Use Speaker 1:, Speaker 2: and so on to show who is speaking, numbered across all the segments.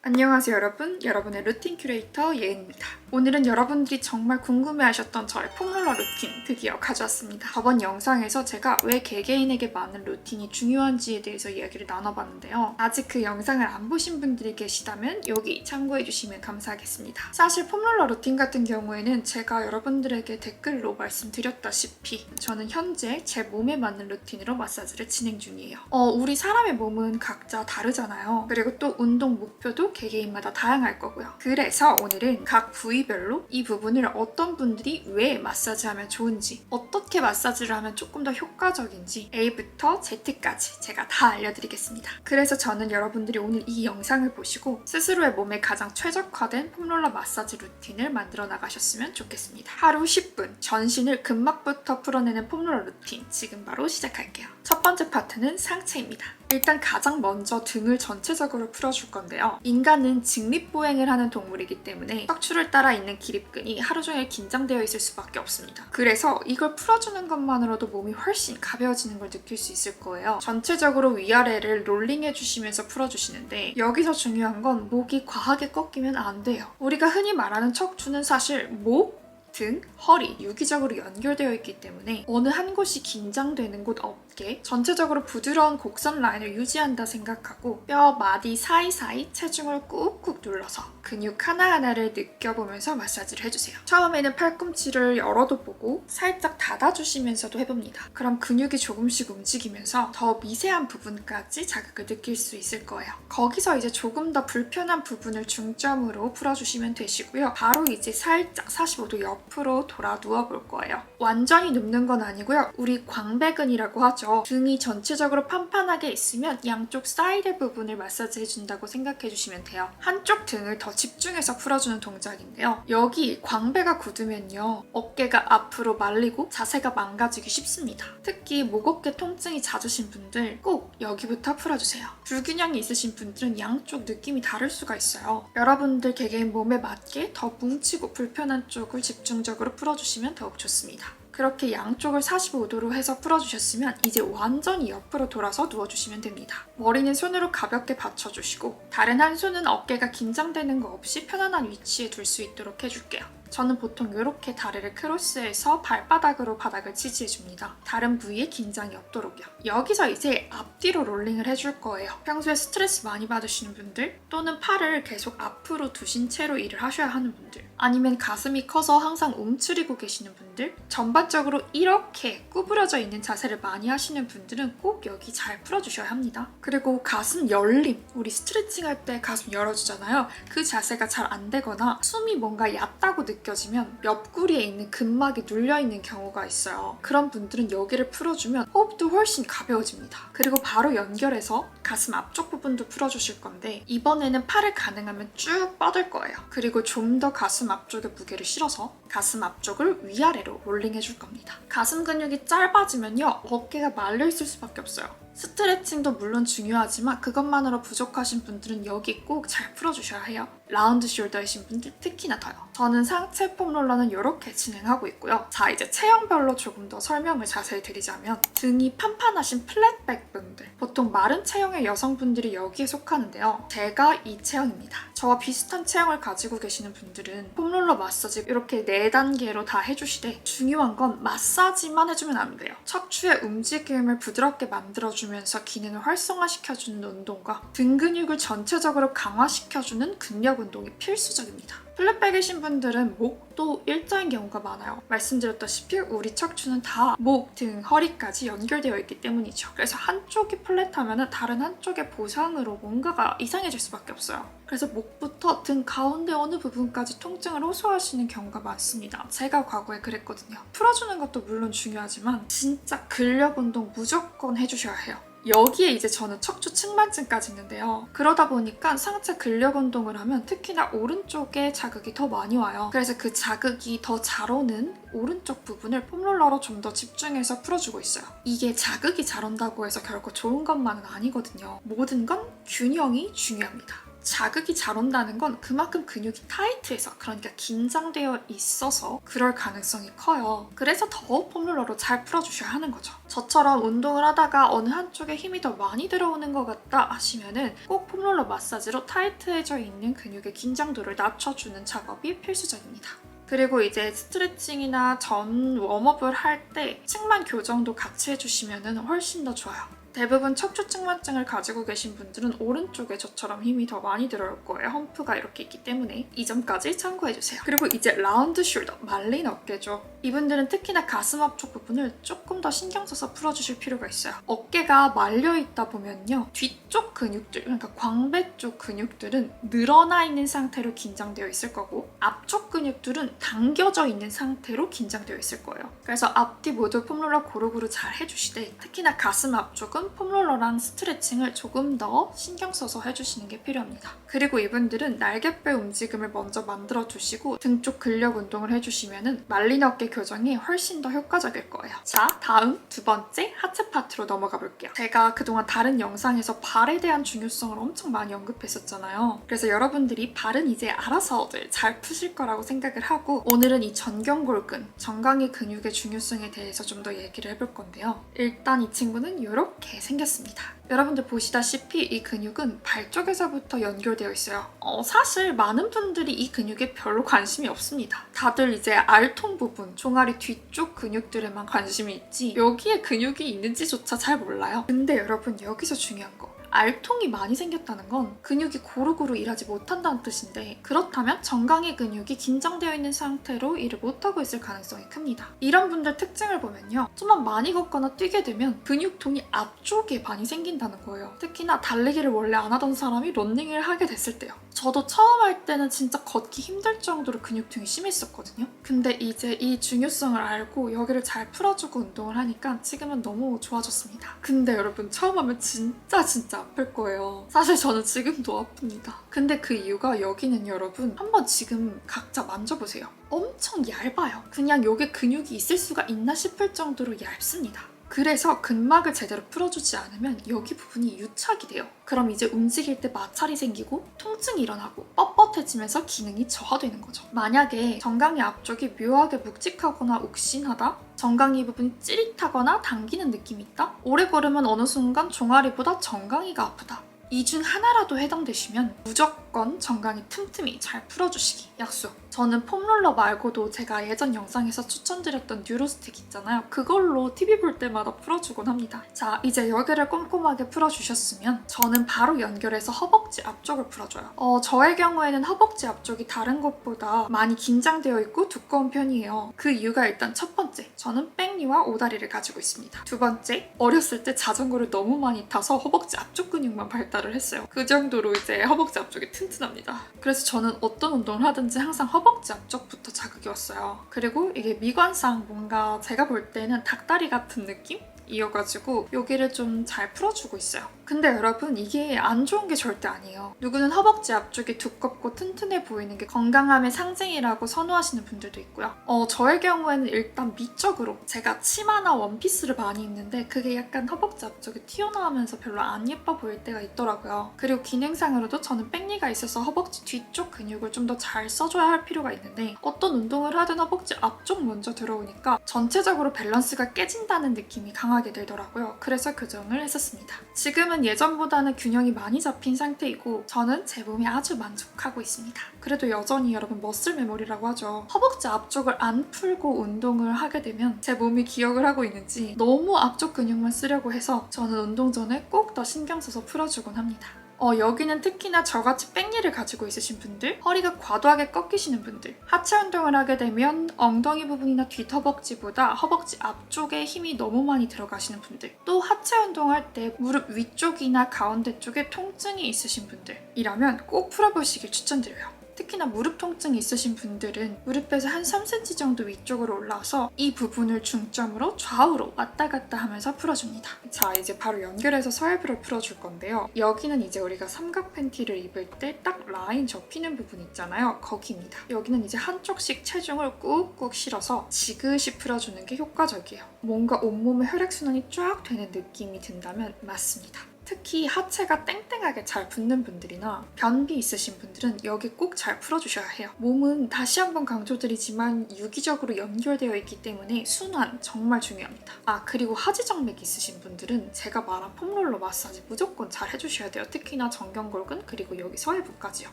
Speaker 1: 안녕하세요 여러분, 여러분의 루틴 큐레이터 예은입니다. 오늘은 여러분들이 정말 궁금해하셨던 저의 폼롤러 루틴 드디어 가져왔습니다. 저번 영상에서 제가 왜 개개인에게 많은 루틴이 중요한지에 대해서 이야기를 나눠봤는데요. 아직 그 영상을 안 보신 분들이 계시다면 여기 참고해주시면 감사하겠습니다. 사실 폼롤러 루틴 같은 경우에는 제가 여러분들에게 댓글로 말씀드렸다시피 저는 현재 제 몸에 맞는 루틴으로 마사지를 진행 중이에요. 우리 사람의 몸은 각자 다르잖아요. 그리고 또 운동 목표도 개개인마다 다양할 거고요. 그래서 오늘은 각 부위별로 이 부분을 어떤 분들이 왜 마사지하면 좋은지, 어떻게 마사지를 하면 조금 더 효과적인지 A부터 Z까지 제가 다 알려드리겠습니다. 그래서 저는 여러분들이 오늘 이 영상을 보시고 스스로의 몸에 가장 최적화된 폼롤러 마사지 루틴을 만들어 나가셨으면 좋겠습니다. 하루 10분 전신을 근막부터 풀어내는 폼롤러 루틴 지금 바로 시작할게요. 첫 번째 파트는 상체입니다. 일단 가장 먼저 등을 전체적으로 풀어줄 건데요. 인간은 직립보행을 하는 동물이기 때문에 척추를 따라 있는 기립근이 하루 종일 긴장되어 있을 수밖에 없습니다. 그래서 이걸 풀어주는 것만으로도 몸이 훨씬 가벼워지는 걸 느낄 수 있을 거예요. 전체적으로 위아래를 롤링해주시면서 풀어주시는데 여기서 중요한 건 목이 과하게 꺾이면 안 돼요. 우리가 흔히 말하는 척추는 사실 목, 등, 허리, 유기적으로 연결되어 있기 때문에 어느 한 곳이 긴장되는 곳 없게 전체적으로 부드러운 곡선 라인을 유지한다 생각하고 뼈, 마디 사이사이 체중을 꾹꾹 눌러서 근육 하나하나를 느껴보면서 마사지를 해주세요. 처음에는 팔꿈치를 열어도 보고 살짝 닫아주시면서도 해봅니다. 그럼 근육이 조금씩 움직이면서 더 미세한 부분까지 자극을 느낄 수 있을 거예요. 거기서 이제 조금 더 불편한 부분을 중점으로 풀어주시면 되시고요. 바로 이제 살짝 45도 옆으로 돌아 누워볼 거예요. 완전히 눕는 건 아니고요. 우리 광배근이라고 하죠. 등이 전체적으로 판판하게 있으면 양쪽 사이드 부분을 마사지 해준다고 생각해 주시면 돼요. 한쪽 등을 더 집중해서 풀어주는 동작인데요. 여기 광배가 굳으면요. 어깨가 앞으로 말리고 자세가 망가지기 쉽습니다. 특히 목, 어깨 통증이 잦으신 분들 꼭 여기부터 풀어주세요. 불균형이 있으신 분들은 양쪽 느낌이 다를 수가 있어요. 여러분들 개개인 몸에 맞게 더 뭉치고 불편한 쪽을 집중적으로 풀어주시면 더욱 좋습니다. 그렇게 양쪽을 45도로 해서 풀어주셨으면 이제 완전히 옆으로 돌아서 누워주시면 됩니다. 머리는 손으로 가볍게 받쳐주시고 다른 한 손은 어깨가 긴장되는 거 없이 편안한 위치에 둘 수 있도록 해줄게요. 저는 보통 이렇게 다리를 크로스해서 발바닥으로 바닥을 지지해줍니다. 다른 부위에 긴장이 없도록요. 여기서 이제 앞뒤로 롤링을 해줄 거예요. 평소에 스트레스 많이 받으시는 분들 또는 팔을 계속 앞으로 두신 채로 일을 하셔야 하는 분들 아니면 가슴이 커서 항상 움츠리고 계시는 분들 전반적으로 이렇게 구부러져 있는 자세를 많이 하시는 분들은 꼭 여기 잘 풀어주셔야 합니다. 그리고 가슴 열림, 우리 스트레칭 할 때 가슴 열어주잖아요. 그 자세가 잘 안 되거나 숨이 뭔가 얕다고 느껴지면 옆구리에 있는 근막이 눌려있는 경우가 있어요. 그런 분들은 여기를 풀어주면 호흡도 훨씬 가벼워집니다. 그리고 바로 연결해서 가슴 앞쪽 부분도 풀어주실 건데 이번에는 팔을 가능하면 쭉 뻗을 거예요. 그리고 좀 더 가슴 앞쪽에 무게를 실어서 가슴 앞쪽을 위아래로 롤링해줄 겁니다. 가슴 근육이 짧아지면요. 어깨가 말려있을 수밖에 없어요. 스트레칭도 물론 중요하지만 그것만으로 부족하신 분들은 여기 꼭 잘 풀어주셔야 해요. 라운드 숄더이신 분들 특히나 더요. 저는 상체 폼롤러는 이렇게 진행하고 있고요. 자, 이제 체형별로 조금 더 설명을 자세히 드리자면 등이 판판하신 플랫백 분들, 보통 마른 체형의 여성분들이 여기에 속하는데요. 제가 이 체형입니다. 저와 비슷한 체형을 가지고 계시는 분들은 폼롤러 마사지 이렇게 4단계로 다 해주시되 중요한 건 마사지만 해주면 안 돼요. 척추의 움직임을 부드럽게 만들어주면서 기능을 활성화시켜주는 운동과 등 근육을 전체적으로 강화시켜주는 근력 운동이 필수적입니다. 플랫백이신 분들은 목도 일자인 경우가 많아요. 말씀드렸다시피 우리 척추는 다 목, 등, 허리까지 연결되어 있기 때문이죠. 그래서 한쪽이 플랫하면 다른 한쪽의 보상으로 뭔가가 이상해질 수밖에 없어요. 그래서 목부터 등 가운데 어느 부분까지 통증을 호소하시는 경우가 많습니다. 제가 과거에 그랬거든요. 풀어주는 것도 물론 중요하지만 진짜 근력 운동 무조건 해주셔야 해요. 여기에 이제 저는 척추 측만증까지 있는데요. 그러다 보니까 상체 근력 운동을 하면 특히나 오른쪽에 자극이 더 많이 와요. 그래서 그 자극이 더 잘 오는 오른쪽 부분을 폼롤러로 좀 더 집중해서 풀어주고 있어요. 이게 자극이 잘 온다고 해서 결코 좋은 것만은 아니거든요. 모든 건 균형이 중요합니다. 자극이 잘 온다는 건 그만큼 근육이 타이트해서, 그러니까 긴장되어 있어서 그럴 가능성이 커요. 그래서 더 폼롤러로 잘 풀어주셔야 하는 거죠. 저처럼 운동을 하다가 어느 한쪽에 힘이 더 많이 들어오는 것 같다 하시면은 꼭 폼롤러 마사지로 타이트해져 있는 근육의 긴장도를 낮춰주는 작업이 필수적입니다. 그리고 이제 스트레칭이나 전 웜업을 할 때 층만 교정도 같이 해주시면 훨씬 더 좋아요. 대부분 척추측만증을 가지고 계신 분들은 오른쪽에 저처럼 힘이 더 많이 들어올 거예요. 험프가 이렇게 있기 때문에 이 점까지 참고해주세요. 그리고 이제 라운드 숄더, 말린 어깨죠. 이분들은 특히나 가슴 앞쪽 부분을 조금 더 신경 써서 풀어주실 필요가 있어요. 어깨가 말려있다 보면요. 뒤쪽 근육들, 그러니까 광배 쪽 근육들은 늘어나 있는 상태로 긴장되어 있을 거고 앞쪽 근육들은 당겨져 있는 상태로 긴장되어 있을 거예요. 그래서 앞뒤 모두 폼롤러 고루고루 잘 해주시되 특히나 가슴 앞쪽은 폼롤러랑 스트레칭을 조금 더 신경 써서 해주시는 게 필요합니다. 그리고 이분들은 날개뼈 움직임을 먼저 만들어 두시고 등 쪽 근력 운동을 해주시면 말린 어깨 교정이 훨씬 더 효과적일 거예요. 자, 다음 두 번째 하체 파트로 넘어가 볼게요. 제가 그동안 다른 영상에서 발에 대한 중요성을 엄청 많이 언급했었잖아요. 그래서 여러분들이 발은 이제 알아서들 잘 푸실 거라고 생각을 하고 오늘은 이 전경골근, 정강이 근육의 중요성에 대해서 좀 더 얘기를 해볼 건데요. 일단 이 친구는 이렇게 생겼습니다. 여러분들 보시다시피 이 근육은 발 쪽에서부터 연결되어 있어요. 사실 많은 분들이 이 근육에 별로 관심이 없습니다. 다들 이제 알통 부분, 종아리 뒤쪽 근육들에만 관심이 있지 여기에 근육이 있는지조차 잘 몰라요. 근데 여러분 여기서 중요한 거. 알통이 많이 생겼다는 건 근육이 고루고루 일하지 못한다는 뜻인데 그렇다면 정강이 근육이 긴장되어 있는 상태로 일을 못하고 있을 가능성이 큽니다. 이런 분들 특징을 보면요. 좀만 많이 걷거나 뛰게 되면 근육통이 앞쪽에 많이 생긴다는 거예요. 특히나 달리기를 원래 안 하던 사람이 러닝을 하게 됐을 때요. 저도 처음 할 때는 진짜 걷기 힘들 정도로 근육통이 심했었거든요. 근데 이제 이 중요성을 알고 여기를 잘 풀어주고 운동을 하니까 지금은 너무 좋아졌습니다. 근데 여러분 처음 하면 진짜 아플 거예요. 사실 저는 지금도 아픕니다. 근데 그 이유가 여기는 여러분 한번 지금 각자 만져보세요. 엄청 얇아요. 그냥 여기 근육이 있을 수가 있나 싶을 정도로 얇습니다. 그래서 근막을 제대로 풀어주지 않으면 여기 부분이 유착이 돼요. 그럼 이제 움직일 때 마찰이 생기고 통증이 일어나고 뻣뻣해지면서 기능이 저하되는 거죠. 만약에 정강이 앞쪽이 묘하게 묵직하거나 욱신하다? 정강이 부분이 찌릿하거나 당기는 느낌이 있다? 오래 걸으면 어느 순간 종아리보다 정강이가 아프다. 이 중 하나라도 해당되시면 무조건 정강이 틈틈이 잘 풀어주시기 약속. 저는 폼롤러 말고도 제가 예전 영상에서 추천드렸던 뉴로스틱 있잖아요. 그걸로 TV 볼 때마다 풀어주곤 합니다. 자, 이제 여기를 꼼꼼하게 풀어주셨으면 저는 바로 연결해서 허벅지 앞쪽을 풀어줘요. 저의 경우에는 허벅지 앞쪽이 다른 것보다 많이 긴장되어 있고 두꺼운 편이에요. 그 이유가 일단 첫 번째, 저는 백니와 오다리를 가지고 있습니다. 두 번째, 어렸을 때 자전거를 너무 많이 타서 허벅지 앞쪽 근육만 발달을 했어요. 그 정도로 이제 허벅지 앞쪽이 튼튼합니다. 그래서 저는 어떤 운동을 하든지 항상 허벅지 앞쪽부터 자극이 왔어요. 그리고 이게 미관상 뭔가 제가 볼 때는 닭다리 같은 느낌? 이어가지고 여기를 좀 잘 풀어주고 있어요. 근데 여러분 이게 안 좋은 게 절대 아니에요. 누구는 허벅지 앞쪽이 두껍고 튼튼해 보이는 게 건강함의 상징이라고 선호하시는 분들도 있고요. 저의 경우에는 일단 미적으로 제가 치마나 원피스를 많이 입는데 그게 약간 허벅지 앞쪽에 튀어나오면서 별로 안 예뻐 보일 때가 있더라고요. 그리고 기능상으로도 저는 백니가 있어서 허벅지 뒤쪽 근육을 좀 더 잘 써줘야 할 필요가 있는데 어떤 운동을 하든 허벅지 앞쪽 먼저 들어오니까 전체적으로 밸런스가 깨진다는 느낌이 강하게 들더라고요. 그래서 교정을 했었습니다. 지금은 예전보다는 균형이 많이 잡힌 상태이고 저는 제 몸에 아주 만족하고 있습니다. 그래도 여전히 여러분 머슬 메모리라고 하죠. 허벅지 앞쪽을 안 풀고 운동을 하게 되면 제 몸이 기억을 하고 있는지 너무 앞쪽 근육만 쓰려고 해서 저는 운동 전에 꼭 더 신경 써서 풀어주곤 합니다. 여기는 특히나 저같이 백니를 가지고 있으신 분들, 허리가 과도하게 꺾이시는 분들, 하체 운동을 하게 되면 엉덩이 부분이나 뒷허벅지보다 허벅지 앞쪽에 힘이 너무 많이 들어가시는 분들, 또 하체 운동할 때 무릎 위쪽이나 가운데 쪽에 통증이 있으신 분들이라면 꼭 풀어보시길 추천드려요. 특히나 무릎 통증이 있으신 분들은 무릎에서 한 3cm 정도 위쪽으로 올라와서 이 부분을 중점으로 좌우로 왔다 갔다 하면서 풀어줍니다. 자, 이제 바로 연결해서 서해부를 풀어줄 건데요. 여기는 이제 우리가 삼각 팬티를 입을 때 딱 라인 접히는 부분 있잖아요. 거기입니다. 여기는 이제 한쪽씩 체중을 꾹꾹 실어서 지그시 풀어주는 게 효과적이에요. 뭔가 온몸에 혈액순환이 쫙 되는 느낌이 든다면 맞습니다. 특히 하체가 땡땡하게 잘 붙는 분들이나 변비 있으신 분들은 여기 꼭 잘 풀어주셔야 해요. 몸은 다시 한번 강조드리지만 유기적으로 연결되어 있기 때문에 순환 정말 중요합니다. 그리고 하지정맥 있으신 분들은 제가 말한 폼롤러 마사지 무조건 잘 해주셔야 돼요. 특히나 정경골근 그리고 여기 서해부까지요.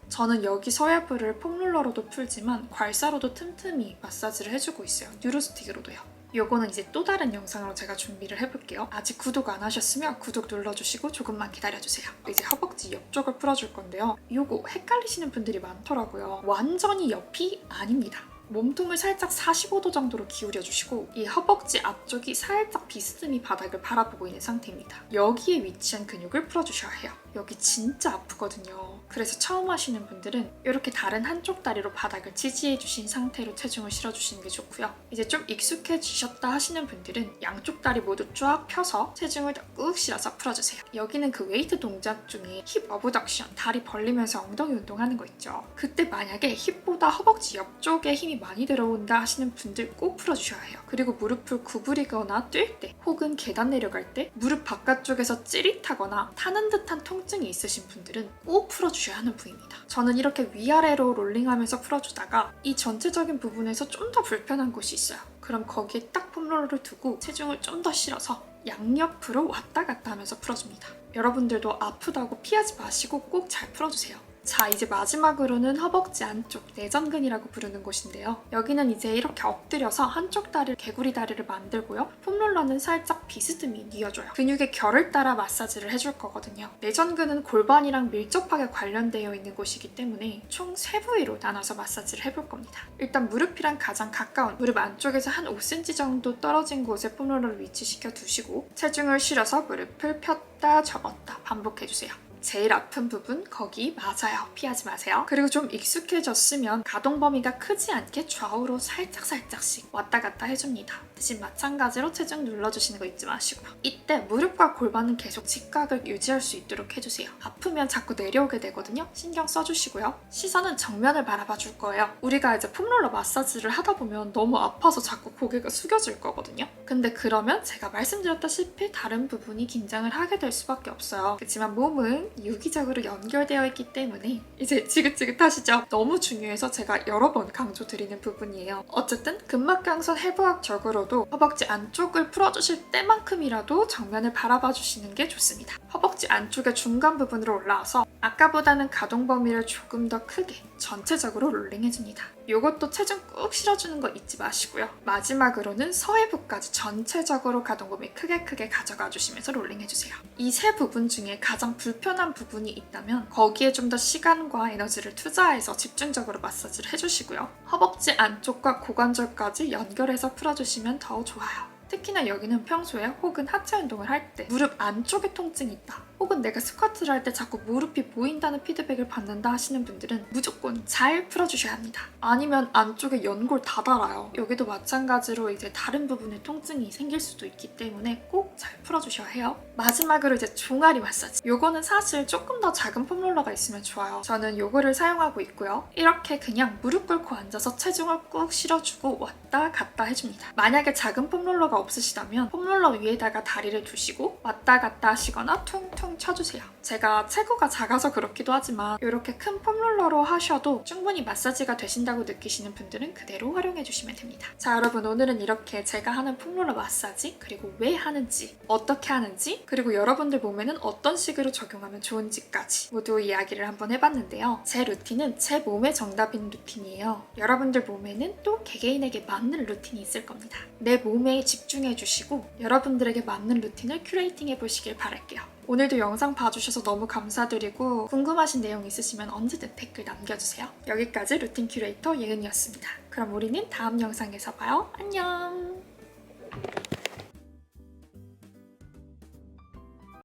Speaker 1: 저는 여기 서해부를 폼롤러로도 풀지만 괄사로도 틈틈이 마사지를 해주고 있어요. 뉴로스틱으로도요. 요거는 이제 또 다른 영상으로 제가 준비를 해볼게요. 아직 구독 안 하셨으면 구독 눌러주시고 조금만 기다려주세요. 이제 허벅지 옆쪽을 풀어줄 건데요. 요거 헷갈리시는 분들이 많더라고요. 완전히 옆이 아닙니다. 몸통을 살짝 45도 정도로 기울여주시고 이 허벅지 앞쪽이 살짝 비스듬히 바닥을 바라보고 있는 상태입니다. 여기에 위치한 근육을 풀어주셔야 해요. 여기 진짜 아프거든요. 그래서 처음 하시는 분들은 이렇게 다른 한쪽 다리로 바닥을 지지해주신 상태로 체중을 실어주시는 게 좋고요. 이제 좀 익숙해지셨다 하시는 분들은 양쪽 다리 모두 쫙 펴서 체중을 더 꾹 실어서 풀어주세요. 여기는 그 웨이트 동작 중에 힙 어브덕션, 다리 벌리면서 엉덩이 운동하는 거 있죠. 그때 만약에 힙보다 허벅지 옆쪽에 힘이 많이 들어온다 하시는 분들 꼭 풀어주셔야 해요. 그리고 무릎을 구부리거나 뛸 때 혹은 계단 내려갈 때 무릎 바깥쪽에서 찌릿하거나 타는 듯한 통증이 있으신 분들은 꼭 풀어주셔야 하는 부위입니다. 저는 이렇게 위아래로 롤링하면서 풀어주다가 이 전체적인 부분에서 좀 더 불편한 곳이 있어요. 그럼 거기에 딱 폼롤러를 두고 체중을 좀 더 실어서 양옆으로 왔다 갔다 하면서 풀어줍니다. 여러분들도 아프다고 피하지 마시고 꼭 잘 풀어주세요. 자, 이제 마지막으로는 허벅지 안쪽 내전근이라고 부르는 곳인데요. 여기는 이제 이렇게 엎드려서 한쪽 다리를 개구리 다리를 만들고요. 폼롤러는 살짝 비스듬히 뉘어줘요. 근육의 결을 따라 마사지를 해줄 거거든요. 내전근은 골반이랑 밀접하게 관련되어 있는 곳이기 때문에 총 3부위로 나눠서 마사지를 해볼 겁니다. 일단 무릎이랑 가장 가까운 무릎 안쪽에서 한 5cm 정도 떨어진 곳에 폼롤러를 위치시켜 두시고 체중을 실어서 무릎을 폈다 접었다 반복해주세요. 제일 아픈 부분 거기 맞아요. 피하지 마세요. 그리고 좀 익숙해졌으면 가동 범위가 크지 않게 좌우로 살짝씩 왔다 갔다 해줍니다. 대신 마찬가지로 체중 눌러주시는 거 잊지 마시고요. 이때 무릎과 골반은 계속 직각을 유지할 수 있도록 해주세요. 아프면 자꾸 내려오게 되거든요. 신경 써주시고요. 시선은 정면을 바라봐 줄 거예요. 우리가 이제 폼롤러 마사지를 하다 보면 너무 아파서 자꾸 고개가 숙여질 거거든요. 근데 그러면 제가 말씀드렸다시피 다른 부분이 긴장을 하게 될 수밖에 없어요. 그렇지만 몸은 유기적으로 연결되어 있기 때문에 이제 지긋지긋하시죠? 너무 중요해서 제가 여러 번 강조드리는 부분이에요. 어쨌든 근막경선 해부학적으로도 허벅지 안쪽을 풀어주실 때만큼이라도 정면을 바라봐 주시는 게 좋습니다. 허벅지 안쪽의 중간 부분으로 올라와서 아까보다는 가동 범위를 조금 더 크게 전체적으로 롤링해줍니다. 이것도 체중 꾹 실어주는 거 잊지 마시고요. 마지막으로는 서해부까지 전체적으로 가동 범위 크게 가져가 주시면서 롤링해주세요. 이 세 부분 중에 가장 불편한 부분이 있다면 거기에 좀 더 시간과 에너지를 투자해서 집중적으로 마사지를 해주시고요. 허벅지 안쪽과 고관절까지 연결해서 풀어주시면 더 좋아요. 특히나 여기는 평소에 혹은 하체 운동을 할 때 무릎 안쪽에 통증이 있다. 혹은 내가 스쿼트를 할 때 자꾸 무릎이 보인다는 피드백을 받는다 하시는 분들은 무조건 잘 풀어주셔야 합니다. 아니면 안쪽에 연골 다 달아요. 여기도 마찬가지로 이제 다른 부분에 통증이 생길 수도 있기 때문에 꼭 잘 풀어주셔야 해요. 마지막으로 이제 종아리 마사지. 요거는 사실 조금 더 작은 폼롤러가 있으면 좋아요. 저는 요거를 사용하고 있고요. 이렇게 그냥 무릎 꿇고 앉아서 체중을 꾹 실어주고 왔다 갔다 해줍니다. 만약에 작은 폼롤러가 없으시다면 폼롤러 위에다가 다리를 두시고 왔다 갔다 하시거나 퉁퉁 쳐주세요. 제가 체구가 작아서 그렇기도 하지만 이렇게 큰 폼롤러로 하셔도 충분히 마사지가 되신다고 느끼시는 분들은 그대로 활용해주시면 됩니다. 자, 여러분 오늘은 이렇게 제가 하는 폼롤러 마사지 그리고 왜 하는지 어떻게 하는지 그리고 여러분들 몸에는 어떤 식으로 적용하면 좋은지까지 모두 이야기를 한번 해봤는데요. 제 루틴은 제 몸에 정답인 루틴이에요. 여러분들 몸에는 또 개개인에게 맞는 루틴이 있을 겁니다. 내 몸에 집중해주시고 여러분들에게 맞는 루틴을 큐레이팅 해보시길 바랄게요. 오늘도 영상 봐주셔서 너무 감사드리고 궁금하신 내용 있으시면 언제든 댓글 남겨주세요. 여기까지 루틴 큐레이터 예은이었습니다. 그럼 우리는 다음 영상에서 봐요. 안녕!